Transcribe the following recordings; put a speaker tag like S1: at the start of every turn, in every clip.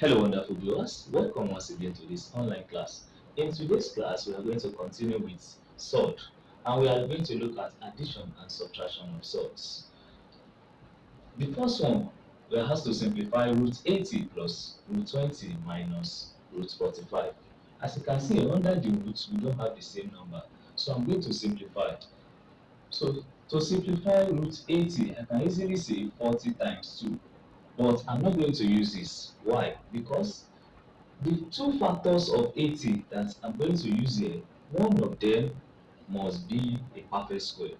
S1: Hello, wonderful viewers. Welcome once again to this online class. In today's class, we are going to continue with sort, and we are going to look at addition and subtraction of sorts. The first one, we are asked to simplify root 80 plus root 20 minus root 45. As you can see, under the roots, we don't have the same number. So I'm going to simplify. So to simplify root 80, I can easily say 40 times 2. But I'm not going to use this. Why? Because the two factors of 80 that I'm going to use here, one of them must be a perfect square.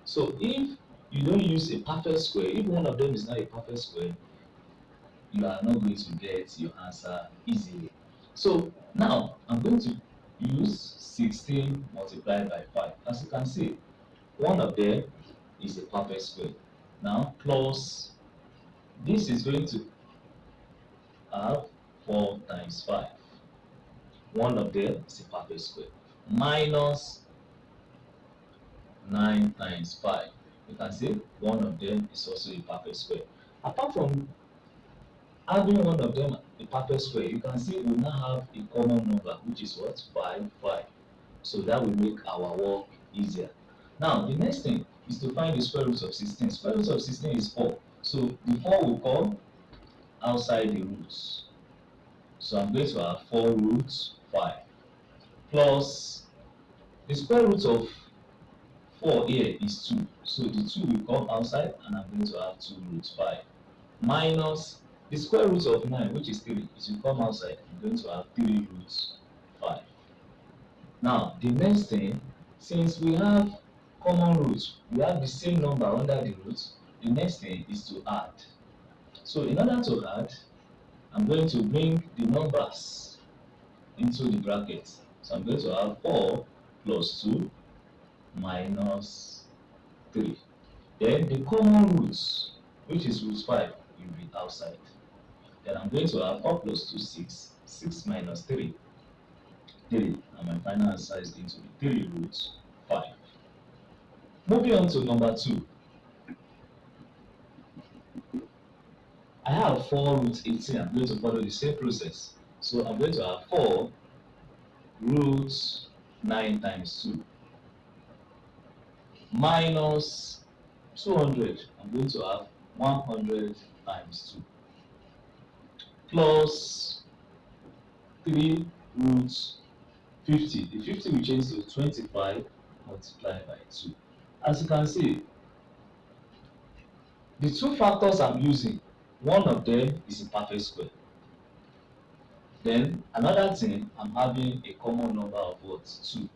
S1: So if you don't use a perfect square, if one of them is not a perfect square, you are not going to get your answer easily. So now I'm going to use 16 multiplied by 5. As you can see, one of them is a perfect square. Now plus this is going to have 4 times 5. One of them is a perfect square. Minus 9 times 5. You can see one of them is also a perfect square. Apart from having one of them a perfect square, you can see we now have a common number, which is what? 5, 5. So that will make our work easier. Now, the next thing is to find the square root of 16. Square root of 16 is 4. So the 4 will come outside the roots. So I'm going to have 4 roots 5 plus the square root of 4 here is 2. So the 2 will come outside and I'm going to have 2 root 5 minus the square root of 9, which is 3. It will come outside. I'm going to have 3 root 5. Now, the next thing, since we have common roots, we have the same number under the roots, the next thing is to add. So in order to add, I'm going to bring the numbers into the bracket. So I'm going to have 4 plus 2 minus 3. Then the common roots, which is root 5, will be outside. Then I'm going to have 4 plus 2, 6. 6 minus 3, 3. And my final answer is going to be 3 root 5. Moving on to number 2. I have 4 root 18. I'm going to follow the same process. So I'm going to have 4 root 9 times 2 minus 200. I'm going to have 100 times 2 plus 3 root 50. The 50 will change to 25 multiplied by 2. As you can see, the two factors I'm using, one of them is a perfect square. Then another thing, I'm having a common number of what? 2.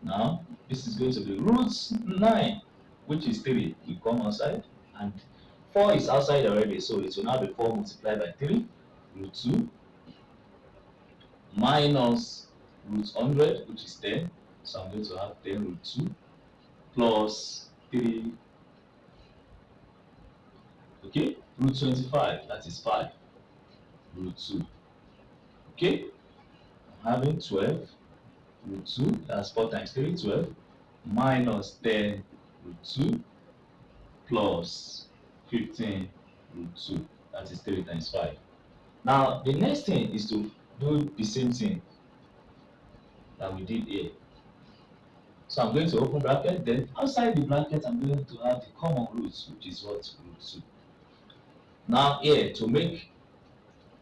S1: Now, this is going to be root 9, which is 3, will come outside, and 4 is outside already, so it will now be 4 multiplied by 3, root 2, minus root 100, which is 10. So I'm going to have 10 root 2 plus 3, okay, root 25, that is 5, root 2. Okay, I'm having 12 root 2, that's 4 times 3, 12, minus 10 root 2 plus 15 root 2, that is 3 times 5. Now, the next thing is to do the same thing that we did here. So I'm going to open bracket, then outside the bracket, I'm going to have the common roots, which is what? Root 2. Now here, to make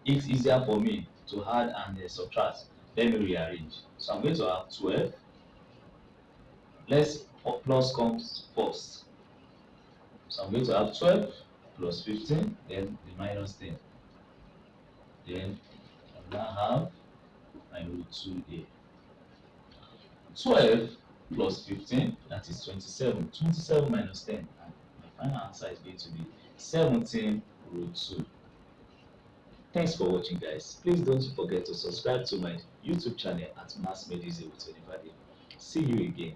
S1: it easier for me to add and subtract, let me rearrange. So I'm going to have 12. Let's plus comes first. So I'm going to have 12 plus 15, then the minus 10. Then I now have my root 2 here. 12 plus 15, that is 27. 27 minus 10, and my final answer is going to be 17 root 2. Thanks for watching, guys. Please don't forget to subscribe to my YouTube channel at Mass Made Easy with Olivade. See you again.